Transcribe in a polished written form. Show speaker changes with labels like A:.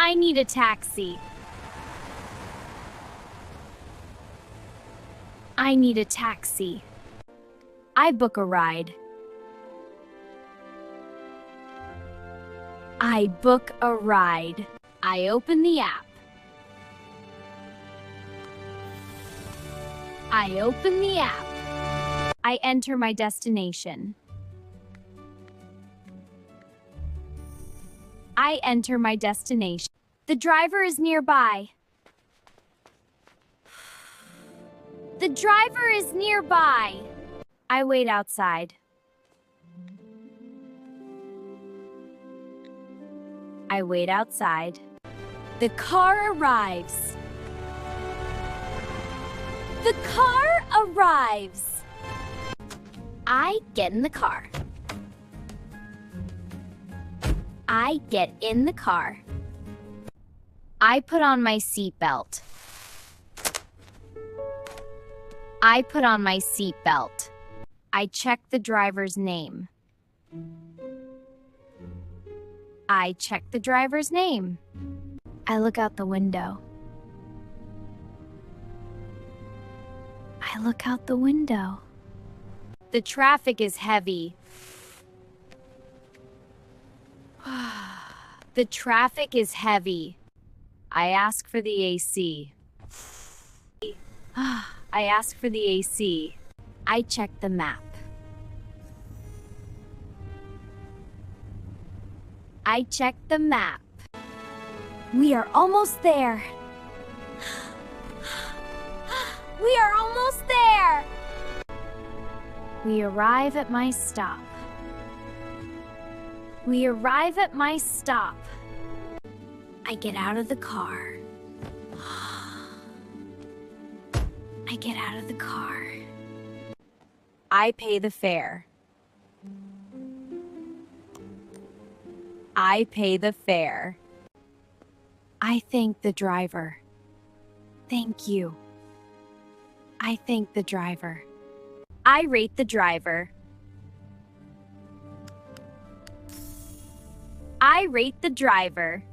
A: I need a taxi. I need a taxi. I book a ride. I book a ride. I open the app. I open the app. I enter my destination. I enter my destination. The driver is nearby. The driver is nearby. I wait outside. I wait outside. The car arrives. The car arrives. I get in the car. I get in the car. I put on my seatbelt. I put on my seatbelt. I check the driver's name. I check the driver's name. I look out the window. I look out the window. The traffic is heavy. The traffic is heavy. I ask for the AC. I ask for the AC. I check the map. I check the map. We are almost there. We are almost there. We arrive at my stop. We arrive at my stop. I get out of the car. I get out of the car. I pay the fare. I pay the fare. I thank the driver. Thank you. I thank the driver. I rate the driver. I rate the driver.